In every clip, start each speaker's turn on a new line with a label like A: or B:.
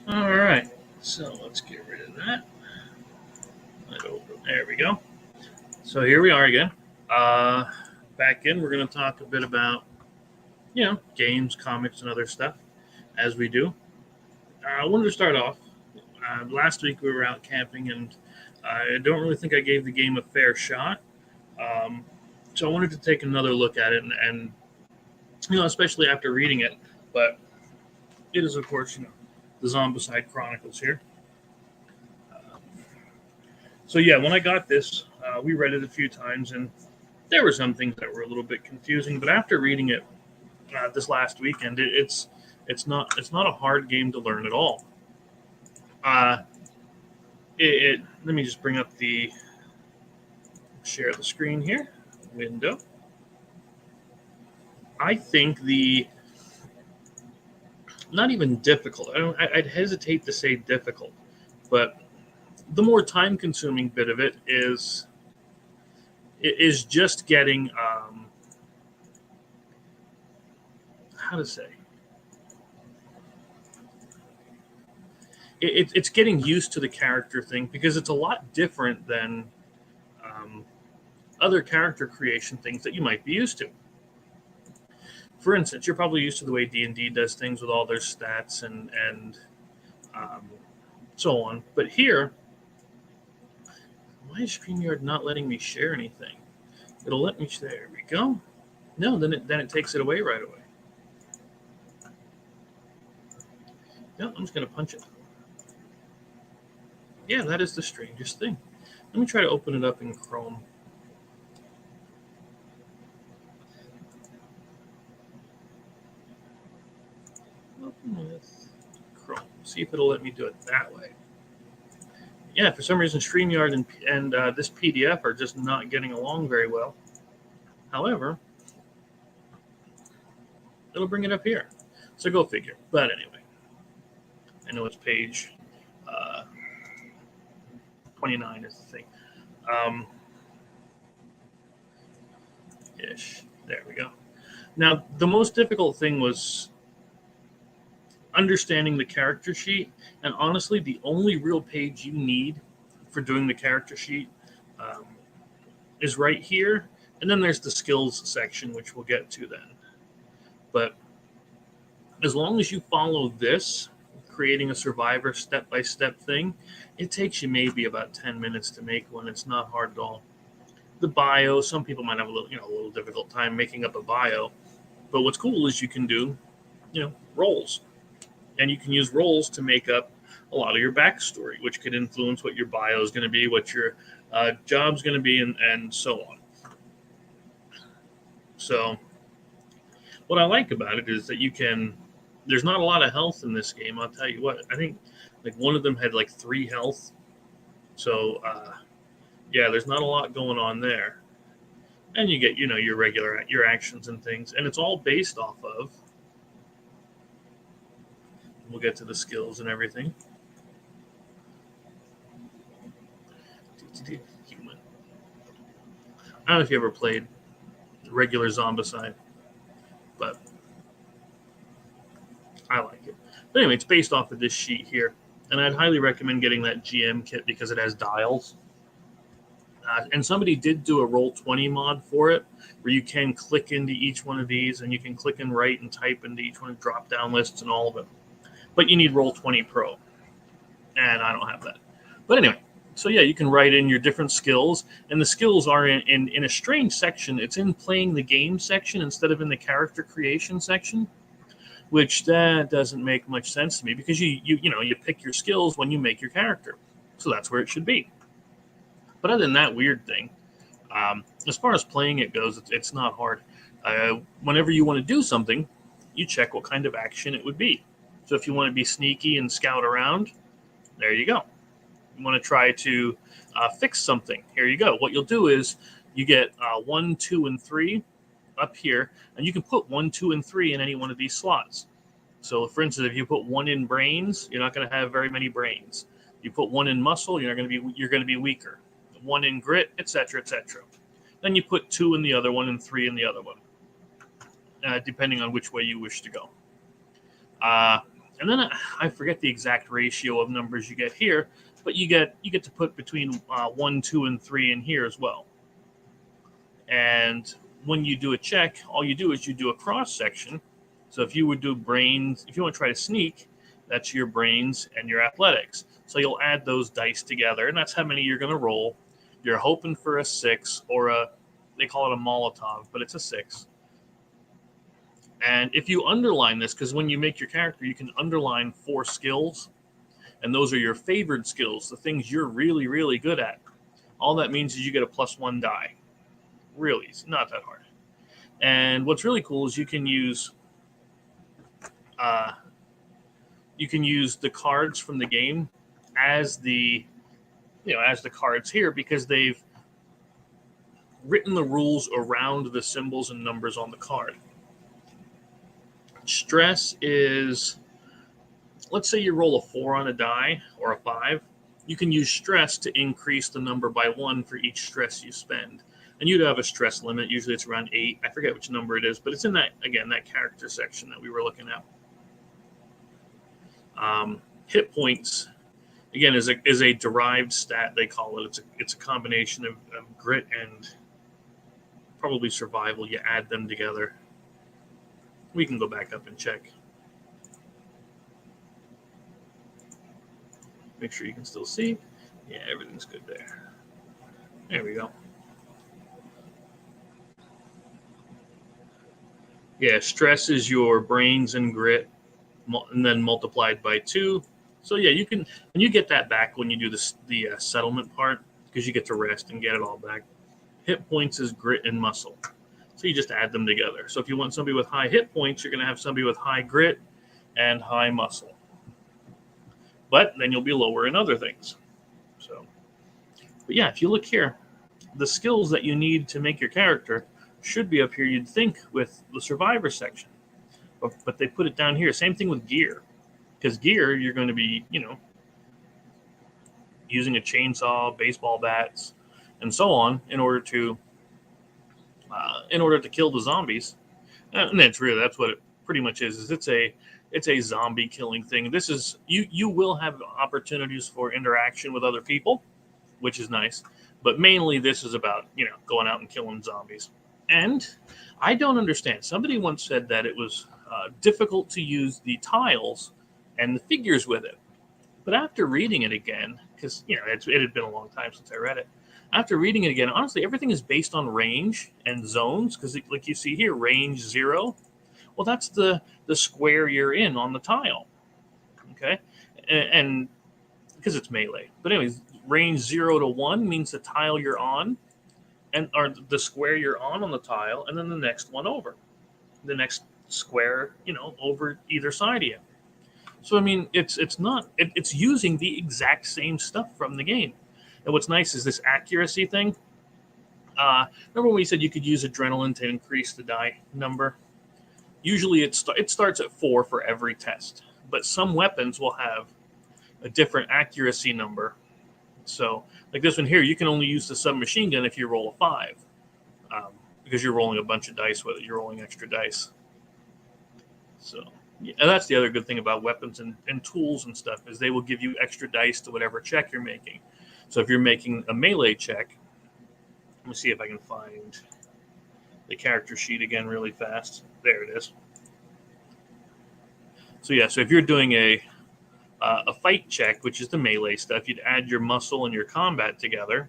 A: All right, so let's get rid of that. There we go. So here we are again. Uh, Back in, we're going to talk a bit about games, comics, and other stuff as we do. I wanted to start off. Last week we were out camping, and I don't really think I gave the game a fair shot. Um, so I wanted to take another look at it, and especially after reading it. But it is, of course, the Zombicide Chronicles here. So yeah, when I got this, we read it a few times, and there were some things that were a little bit confusing. But after reading it this last weekend, it's not a hard game to learn at all. Uh, Let me just bring up the share the screen here window. I think the not even difficult. I'd hesitate to say difficult, but the more time consuming bit of it is just getting how to say it's getting used to the character thing because it's a lot different than um, other character creation things that you might be used to. For instance, you're probably used to the way D&D does things with all their stats and um, so on. But here, why is StreamYard not letting me share anything? It'll let me. There we go. No, then it takes it away right away. No, I'm just gonna punch it. Yeah, that is the strangest thing. Let me try to open it up in Chrome. Open with Chrome. See if it'll let me do it that way. Yeah, for some reason, StreamYard and this PDF are just not getting along very well. However, it'll bring it up here. So go figure. But anyway, I know it's page uh, 29 is the thing. Um, ish. There we go. Now, the most difficult thing was understanding the character sheet. And honestly, the only real page you need for doing the character sheet um, is right here. And then there's the skills section, which we'll get to then. But as long as you follow this, creating a survivor step by step thing, it takes you maybe about 10 minutes to make one. It's not hard at all. The bio, some people might have a little difficult time making up a bio. But what's cool is you can do, roles. And you can use roles to make up a lot of your backstory, which could influence what your bio is going to be, what your job's going to be, and so on. So, what I like about it is that you can. There's not a lot of health in this game. I'll tell you what. I think like one of them had like 3 health. So yeah, there's not a lot going on there. And you get your regular your actions and things, and it's all based off of. We'll get to the skills and everything. Human. I don't know if you ever played regular Zombicide, but I like it. But anyway, it's based off of this sheet here, and I'd highly recommend getting that GM kit because it has dials. And somebody did do a Roll20 mod for it, where you can click into each one of these, and you can click and write and type into each one of the drop-down lists and all of it. But you need Roll20 Pro, and I don't have that. But anyway, so yeah, you can write in your different skills, and the skills are in a strange section. It's in playing the game section instead of in the character creation section, which that doesn't make much sense to me because you pick your skills when you make your character, so that's where it should be. But other than that weird thing, as far as playing it goes, it's not hard. Whenever you want to do something, you check what kind of action it would be. So if you want to be sneaky and scout around, there you go. You want to try to fix something, here you go. What you'll do is you get 1, 2, and 3 up here, and you can put 1, 2, and 3 in any one of these slots. So for instance, if you put 1 in brains, you're not going to have very many brains. You put 1 in muscle, you're going to be weaker. 1 in grit, etc., etc. Then you put 2 in the other one and 3 in the other one, depending on which way you wish to go. And then I forget the exact ratio of numbers you get here, but you get to put between 1, 2, and 3 in here as well. And when you do a check, all you do is you do a cross section. So if you would do brains, if you want to try to sneak, that's your brains and your athletics. So you'll add those dice together, and that's how many you're going to roll. You're hoping for a 6 or they call it a Molotov, but it's a 6. And if you underline this, because when you make your character, you can underline 4 skills, and those are your favored skills, the things you're really, really good at. All that means is you get a +1 die. Really, it's not that hard. And what's really cool is you can use the cards from the game as the cards here, because they've written the rules around the symbols and numbers on the card. Stress is, let's say you roll a 4 on a die or a 5, you can use stress to increase the number by 1 for each stress you spend. And you'd have a stress limit. Usually it's around 8. I forget which number it is, but it's in that character section that we were looking at. Hit points, again, is a derived stat, they call it. It's a combination of grit and probably survival. You add them together. We can go back up and check. Make sure you can still see. Yeah, everything's good there. There we go. Yeah, stress is your brains and grit, and then multiplied by 2. So yeah, you can, and you get that back when you do the settlement part, because you get to rest and get it all back. Hit points is grit and muscle. So you just add them together. So if you want somebody with high hit points, you're going to have somebody with high grit and high muscle. But then you'll be lower in other things. So, but yeah, if you look here, the skills that you need to make your character should be up here, you'd think, with the survivor section. But they put it down here. Same thing with gear. Because gear, you're going to be, using a chainsaw, baseball bats, and so on in order to kill the zombies. And that's what it pretty much is it's a zombie killing thing. This is, you will have opportunities for interaction with other people, which is nice. But mainly this is about, going out and killing zombies. And I don't understand. Somebody once said that it was difficult to use the tiles and the figures with it. But after reading it again, because it had been a long time since I read it, after reading it again, honestly, everything is based on range and zones. Because like you see here, range 0. Well, that's the square you're in on the tile. Okay, and because it's melee. But anyways, range 0 to 1 means the tile you're on, or the square you're on the tile, and then the next one over, the next square, over either side of you. So I mean, it's using the exact same stuff from the game. And what's nice is this accuracy thing. Remember when we said you could use adrenaline to increase the die number? Usually it starts at 4 for every test, but some weapons will have a different accuracy number. So like this one here, you can only use the submachine gun if you roll a 5, because you're rolling a bunch of dice with it. You're rolling extra dice. So, yeah, and that's the other good thing about weapons and tools and stuff, is they will give you extra dice to whatever check you're making. So if you're making a melee check, let me see if I can find the character sheet again really fast. There it is. So yeah, so if you're doing a fight check, which is the melee stuff, you'd add your muscle and your combat together,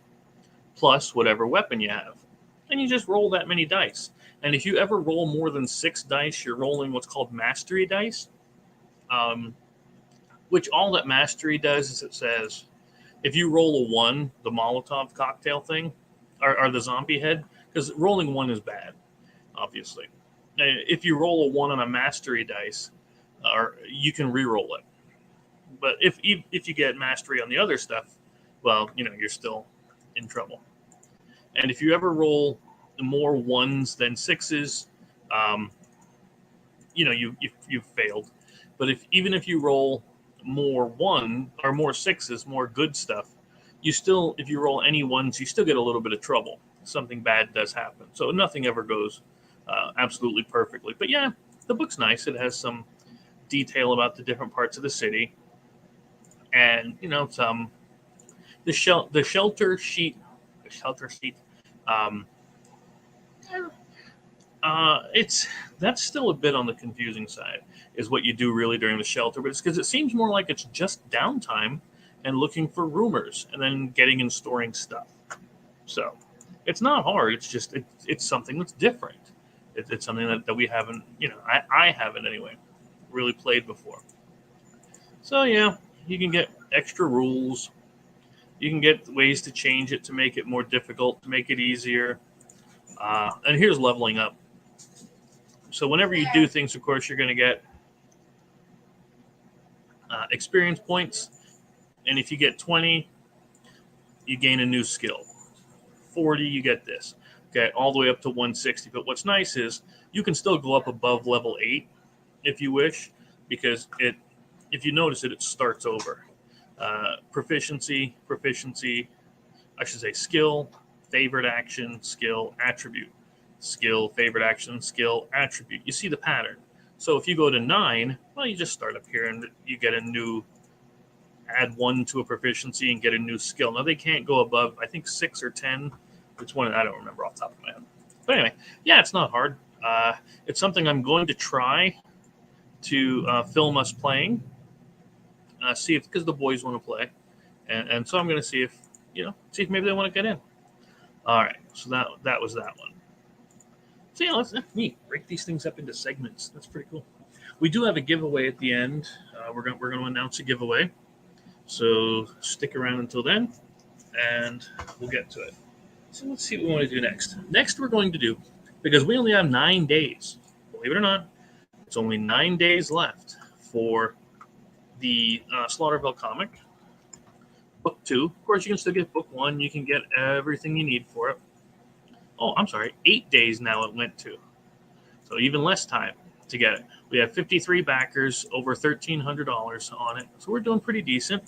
A: plus whatever weapon you have. And you just roll that many dice. And if you ever roll more than 6 dice, you're rolling what's called mastery dice, which all that mastery does is it says, if you roll a 1, the Molotov cocktail thing, or the zombie head, because rolling 1 is bad, obviously. If you roll a 1 on a mastery dice, or you can re-roll it. But if you get mastery on the other stuff, well, you're still in trouble. And if you ever roll more 1s than 6s, you've failed. But even if you roll more 1 or more 6s, more good stuff, if you roll any 1s, you still get a little bit of trouble. Something bad does happen. So nothing ever goes absolutely perfectly. But yeah, the book's nice. It has some detail about the different parts of the city, and the shelter sheet, um, it's that's still a bit on the confusing side. Is what you do really during the shelter, but it's because it seems more like it's just downtime and looking for rumors and then getting and storing stuff. So it's not hard. It's just it's something that's different. It's something that we haven't, I haven't anyway, really played before. So yeah, you can get extra rules. You can get ways to change it to make it more difficult, to make it easier. And here's leveling up. So whenever you do things, of course, you're going to get experience points. And if you get 20, you gain a new skill. 40, you get this. Okay, all the way up to 160. But what's nice is you can still go up above level 8 if you wish, because if you notice it starts over. Proficiency, I should say skill, favorite action, skill, attribute. Skill, favorite action, skill, attribute. You see the pattern. So if you go to 9, well, you just start up here and you get add 1 to a proficiency and get a new skill. Now they can't go above, I think, 6 or 10. Which one? I don't remember off the top of my head. But anyway, yeah, it's not hard. It's something I'm going to try to film us playing. See if, because the boys want to play, and so I'm going to see if maybe they want to get in. All right, so that was that one. So yeah, that's neat. Break these things up into segments. That's pretty cool. We do have a giveaway at the end. We're going to announce a giveaway, so stick around until then, and we'll get to it. So let's see what we want to do next. Next, we're going to do, because we only have 9 days. Believe it or not, it's only 9 days left for the Slaughterville comic, book 2. Of course, you can still get book 1. You can get everything you need for it. Oh, I'm sorry, 8 days now it went to. So even less time to get it. We have 53 backers, over $1,300 on it. So we're doing pretty decent.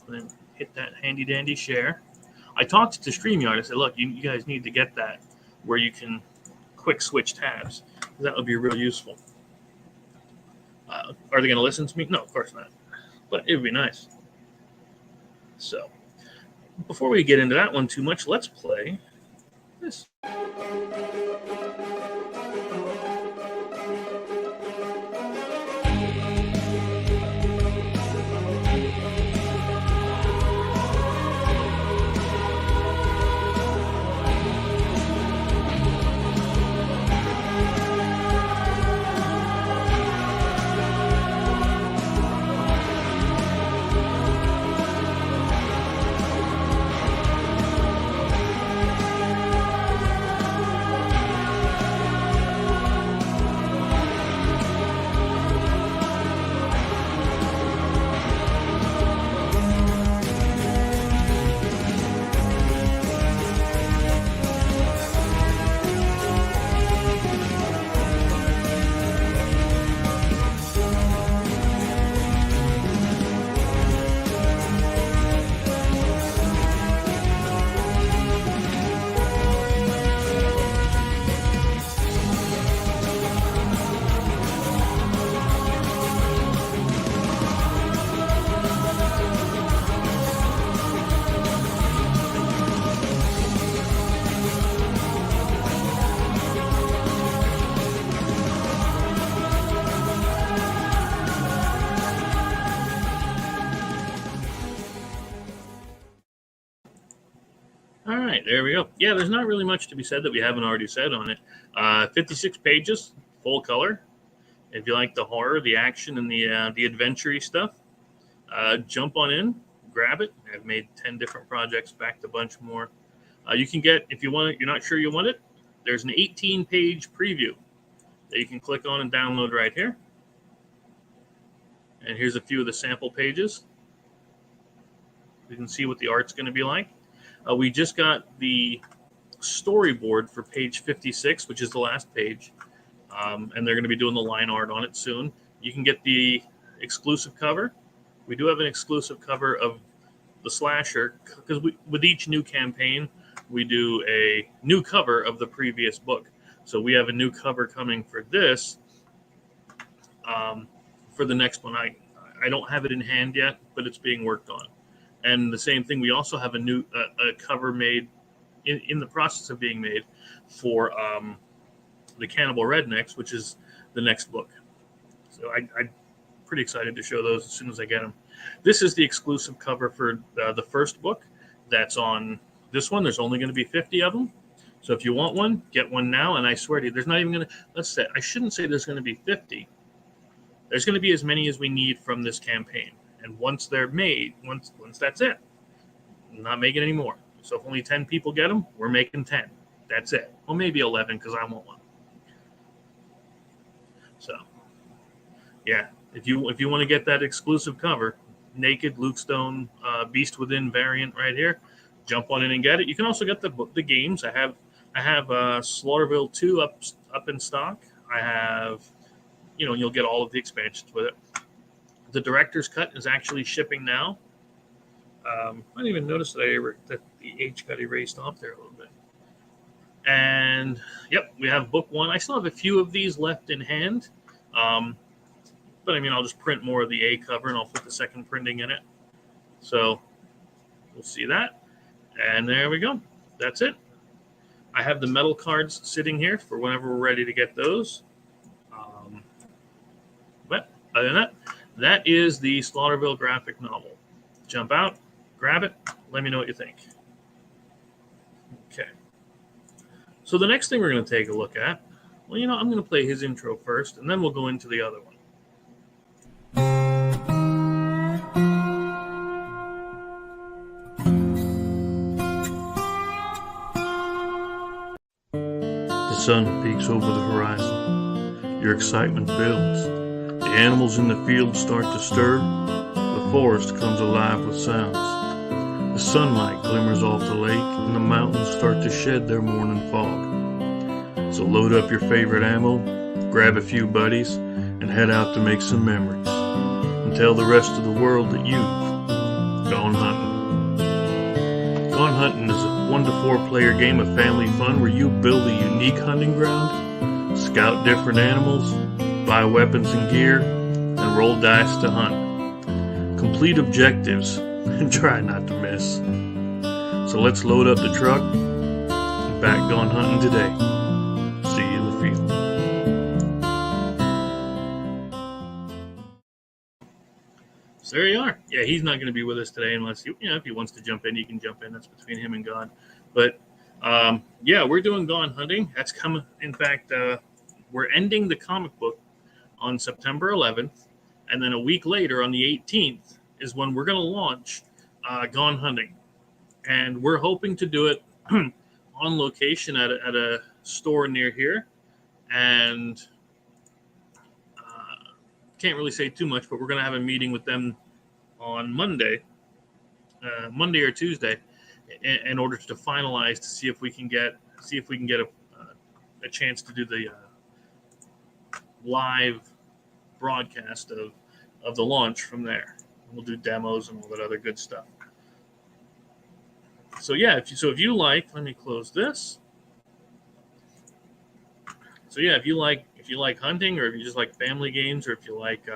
A: And then hit that handy dandy share. I talked to StreamYard. I said, look, you guys need to get that where you can quick switch tabs. That would be real useful. Are they going to listen to me? No, of course not. But it would be nice. So, before we get into that one too much, let's play this. All right, there we go. Yeah, there's not really much to be said that we haven't already said on it. 56 pages, full color. If you like the horror, the action, and the adventure-y stuff, jump on in, grab it. I've made 10 different projects, backed a bunch more. You can get, if you want it, you're not sure you want it, there's an 18-page preview that you can click on and download right here. And here's a few of the sample pages. You can see what the art's going to be like. We just got the storyboard for page 56, which is the last page, and they're going to be doing the line art on it soon. You can get the exclusive cover. We do have an exclusive cover of the slasher, because with each new campaign, we do a new cover of the previous book. So we have a new cover coming for this, for the next one. I don't have it in hand yet, but it's being worked on. And the same thing, we also have a new a cover made in the process of being made for the Cannibal Rednecks, which is the next book. So I'm pretty excited to show those as soon as I get them. This is the exclusive cover for the first book that's on this one. There's only going to be 50 of them. So if you want one, get one now. And I swear to you, there's not even going to, let's say, I shouldn't say there's going to be 50. There's going to be as many as we need from this campaign. And once they're made, once that's it, I'm not making any more. So if only 10 people get them, we're making 10. That's it. Well, maybe 11 because I want one. So, yeah, if you want to get that exclusive cover, Naked Luke Stone Beast Within variant right here, jump on in and get it. You can also get the games. I have Slaughterville 2 up in stock. I have, you'll get all of the expansions with it. The director's cut is actually shipping now. I didn't even notice that the H got erased off there a little bit. And yep, we have book 1. I still have a few of these left in hand. But I mean, I'll just print more of the A cover and I'll put the second printing in it. So we'll see that. And there we go. That's it. I have the metal cards sitting here for whenever we're ready to get those. But other than that, that is the Slaughterville graphic novel. Jump out, grab it, let me know what you think. Okay. So the next thing we're going to take a look at, well, I'm going to play his intro first, and then we'll go into the other one. The sun peeks over the horizon. Your excitement builds. The animals in the field start to stir. The forest comes alive with sounds. The sunlight glimmers off the lake, and the mountains start to shed their morning fog. So load up your favorite ammo, grab a few buddies, and head out to make some memories. And tell the rest of the world that you've gone hunting. Gone Hunting is a 1 to 4 player game of family fun where you build a unique hunting ground, scout different animals, buy weapons and gear, and roll dice to hunt. Complete objectives and try not to miss. So let's load up the truck and back Gone Hunting today. See you in the field. So there you are. Yeah, he's not going to be with us today unless if he wants to jump in, he can jump in. That's between him and God. But yeah, we're doing Gone Hunting. That's coming. In fact, we're ending the comic book on September 11th, and then a week later, on the 18th, is when we're going to launch Gone Hunting, and we're hoping to do it on location at a store near here. And can't really say too much, but we're going to have a meeting with them on Monday or Tuesday, in order to finalize to see if we can get a chance to do the live broadcast of the launch from there. We'll do demos and all that other good stuff. So yeah, if you like, let me close this. So yeah, if you like hunting, or if you just like family games, or if you like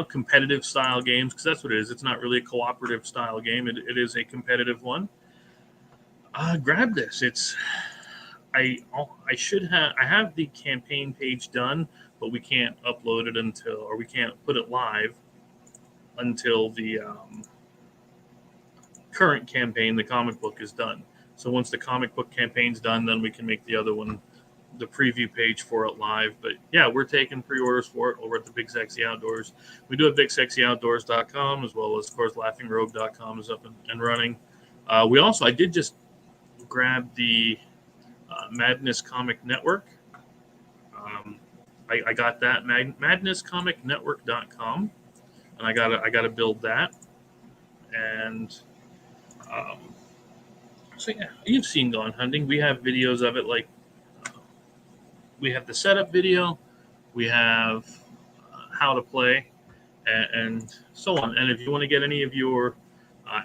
A: competitive style games, because that's what it is. It's not really a cooperative style game. It is a competitive one. Grab this. I have the campaign page done, but we can't upload it we can't put it live until the current campaign, the comic book, is done. So once the comic book campaign's done, then we can make the other one, the preview page for it, live. But yeah, we're taking pre-orders for it over at the Big Sexy Outdoors. We do have BigSexyOutdoors.com, as well as, of course, LaughingRogue.com is up and running. I did just grab the Madness Comic Network. I got that, MadnessComicNetwork.com, and I gotta build that. And so yeah, you've seen Gone Hunting. We have videos of it, like we have the setup video, we have how to play, and so on. And if you want to get any of your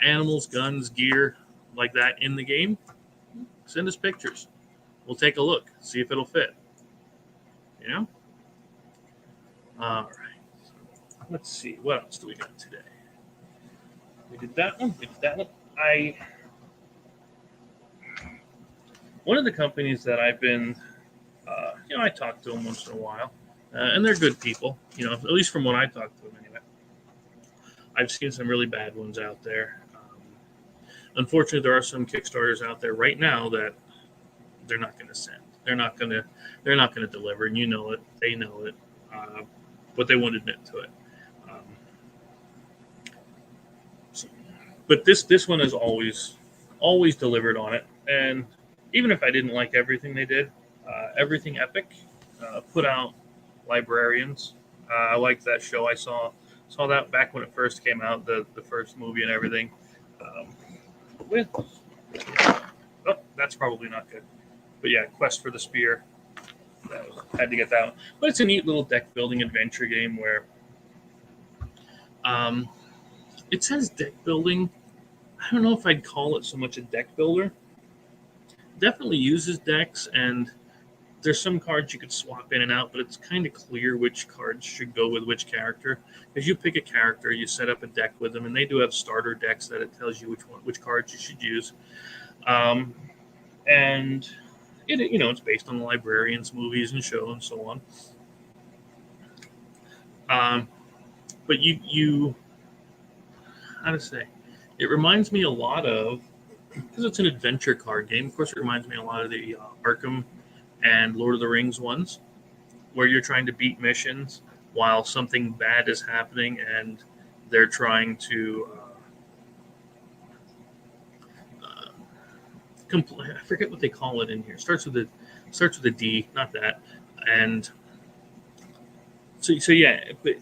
A: animals, guns, gear like that in the game, send us pictures. We'll take a look, see if it'll fit. All right. Let's see. What else do we got today? We did that one. We did that one. One of the companies that I've been, I talk to them once in a while, and they're good people. At least from what I talk to them anyway. I've seen some really bad ones out there. Unfortunately, there are some Kickstarters out there right now that they're not going to send. They're not going to deliver, and you know it. They know it, but they won't admit to it. But this one has always delivered on it, and even if I didn't like everything they did, Everything Epic put out Librarians. I liked that show. I saw that back when it first came out, the first movie and everything. With that's probably not good. But yeah, Quest for the Spear. Had to get that one. But it's a neat little deck building adventure game where it says deck building. I don't know if I'd call it so much a deck builder. Definitely uses decks, and there's some cards you could swap in and out, but it's kind of clear which cards should go with which character. Because you pick a character, you set up a deck with them, and they do have starter decks that it tells you which cards you should use. And it's based on the Librarians movies and show and so on. But you how to say, it reminds me a lot of, because it's an adventure card game. Of course, it reminds me a lot of the Arkham and Lord of the Rings ones, where you're trying to beat missions while something bad is happening, and they're trying to I forget what they call it in here. Starts with a D, not that. And so yeah, but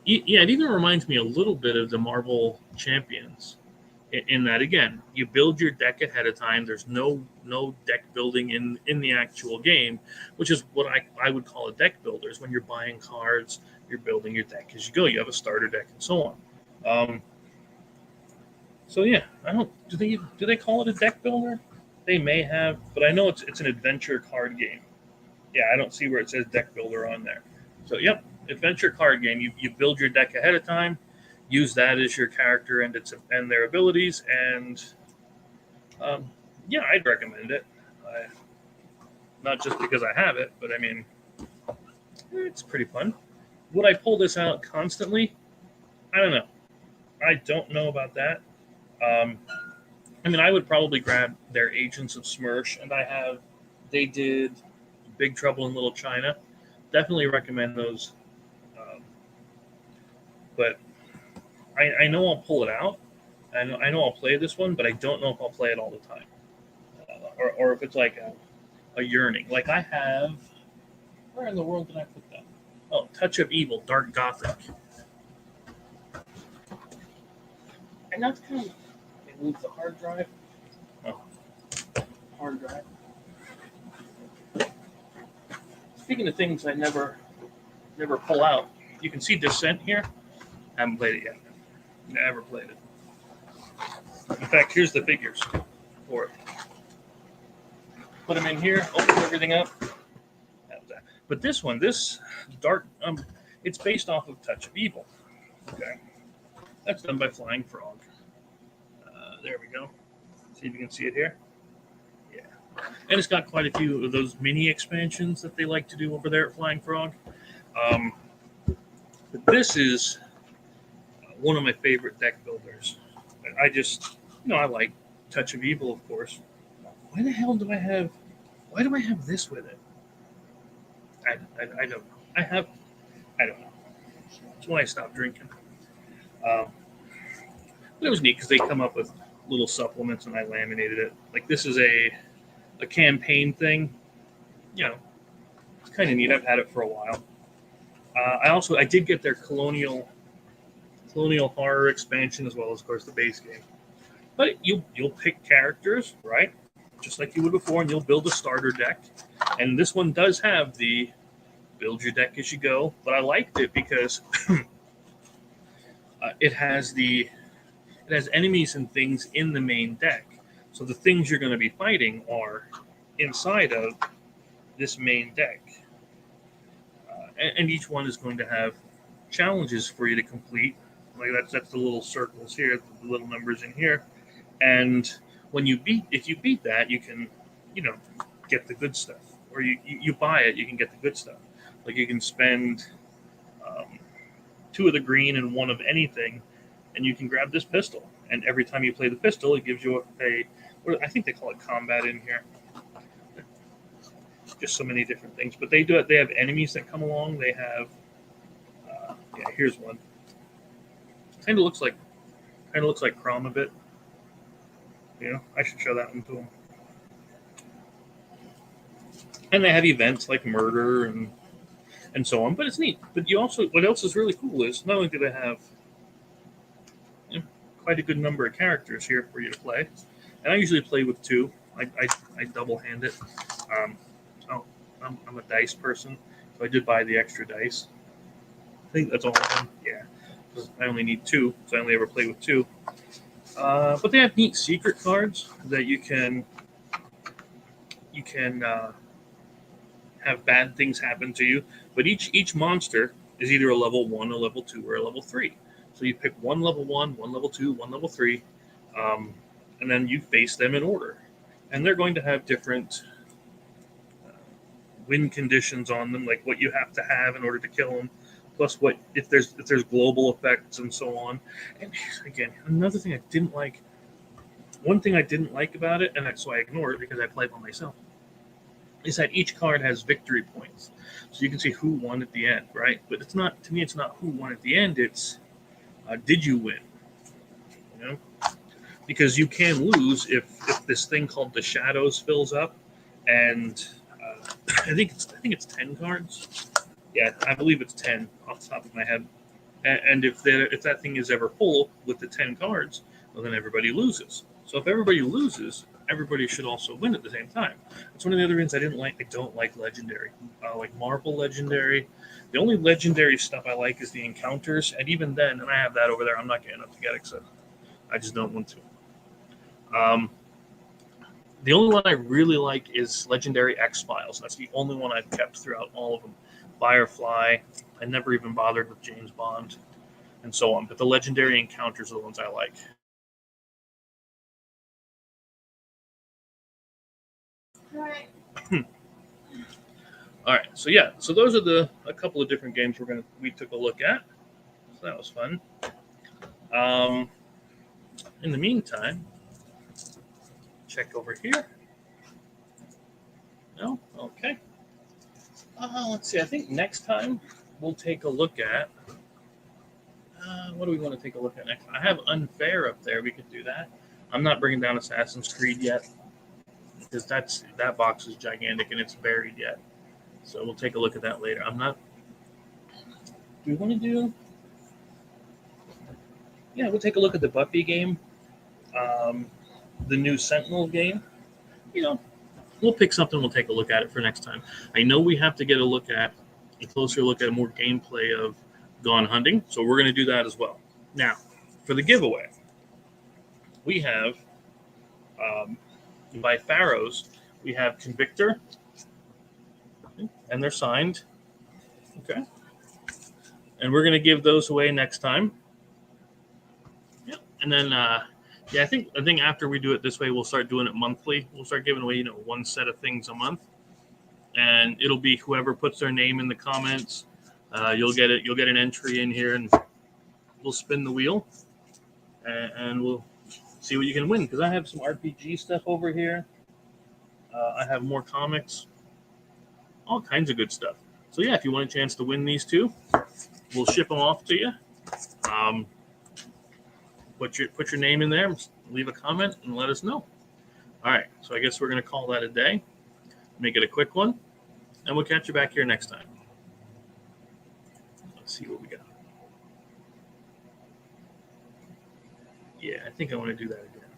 A: yeah, it even reminds me a little bit of the Marvel Champions. In that, again, you build your deck ahead of time. There's no deck building in the actual game, which is what I would call a deck builder. Is when you're buying cards, you're building your deck as you go. You have a starter deck and so on. So yeah, I don't. Do they call it a deck builder? They may have, but I know it's an adventure card game. Yeah, I don't see where it says deck builder on there. So yep, adventure card game. You build your deck ahead of time. Use that as your character and their abilities, and yeah, I'd recommend it. Not just because I have it, but I mean, it's pretty fun. Would I pull this out constantly? I don't know. I don't know about that. I mean, I would probably grab their Agents of Smersh, and they did Big Trouble in Little China. Definitely recommend those. But I know I'll pull it out. I know I'll play this one, but I don't know if I'll play it all the time, or if it's like a yearning. Like I have. Where in the world did I put that? Oh, Touch of Evil, Dark Gothic. And that's kind of. Move the hard drive. Oh, hard drive. Speaking of things I never pull out, you can see Descent here. I haven't played it yet. Never played it. In fact, here's the figures for it. Put them in here, open everything up. That was that. But this dark, it's based off of Touch of Evil. Okay, that's done by Flying Frog. There we go. See if you can see it here. Yeah, and it's got quite a few of those mini expansions that they like to do over there at Flying Frog. But this is one of my favorite deck builders. I just, I like Touch of Evil, of course. Why the hell do I have? Why do I have this with it? I don't know. I don't know. That's why I stopped drinking. But it was neat because they come up with little supplements, and I laminated it. Like this is a campaign thing. It's kind of neat. I've had it for a while. I did get their colonial horror expansion as well as, of course, the base game. But you'll pick characters, right? Just like you would before, and you'll build a starter deck. And this one does have the build your deck as you go. But I liked it because it has enemies and things in the main deck. So the things you're going to be fighting are inside of this main deck. and each one is going to have challenges for you to complete. Like that's the little circles here, the little numbers in here, and if you beat that, you can, you know, get the good stuff, or you buy it, you can get the good stuff. Like you can spend 2 of the green and 1 of anything, and you can grab this pistol. And every time you play the pistol, it gives you I think they call it combat in here. Just so many different things, but they do it. They have enemies that come along. They have, yeah, here's one. Kind of looks like Crom a bit. You know, I should show that one to them. And they have events like murder and so on. But it's neat. But what else is really cool is not only do they have, you know, quite a good number of characters here for you to play, and I usually play with 2. I double hand it. I'm a dice person, so I did buy the extra dice. I think that's all of them. Yeah, I only need 2, so I only ever play with 2. But they have neat secret cards that you can have bad things happen to you. But each monster is either a level 1, a level 2, or a level 3. So you pick one level 1, one level 2, one level 3, and then you face them in order. And they're going to have different win conditions on them, like what you have to have in order to kill them, plus what if there's global effects and so on. And again, another thing I didn't like. One thing I didn't like about it, and that's why I ignore it because I play by myself, is that each card has victory points, so you can see who won at the end, right? But it's not, to me, it's not who won at the end. It's did you win? You know, because you can lose if this thing called the Shadows fills up, and I think it's 10 cards. Yeah, I believe it's 10 off the top of my head. And if that thing is ever full with the 10 cards, well, then everybody loses. So if everybody loses, everybody should also win at the same time. That's one of the other reasons I don't like Legendary. Like Marvel Legendary. The only Legendary stuff I like is the encounters, and even then, and I have that over there, I'm not getting up to get it, so I just don't want to. The only one I really like is Legendary X-Files. That's the only one I've kept throughout all of them. Firefly. I never even bothered with James Bond, and so on. But the Legendary Encounters are the ones I like. All right. So yeah. So those are a couple of different games we took a look at. So that was fun. In the meantime, check over here. No? Okay. Let's see. I think next time we'll take a look at. What do we want to take a look at next? I have Unfair up there. We could do that. I'm not bringing down Assassin's Creed yet because that box is gigantic and it's buried yet. So we'll take a look at that later. I'm not. Do we want to do? Yeah, we'll take a look at the Buffy game, the new Sentinel game. You know, we'll pick something. We'll take a look at it for next time. I know we have to get a closer look at more gameplay of Gone Hunting, so we're going to do that as well. Now, for the giveaway, we have by Pharaohs, we have Convictor, and they're signed. Okay, and we're going to give those away next time. Yeah, and then I think after we do it this way, we'll start doing it monthly. We'll start giving away one set of things a month, and it'll be whoever puts their name in the comments. You'll get it. You'll get an entry in here, and we'll spin the wheel, and we'll see what you can win. Because I have some RPG stuff over here. I have more comics, all kinds of good stuff. So yeah, if you want a chance to win these two, we'll ship them off to you. Put your name in there, leave a comment, and let us know. All right, so I guess we're going to call that a day. Make it a quick one, and we'll catch you back here next time. Let's see what we got. Yeah, I think I want to do that again.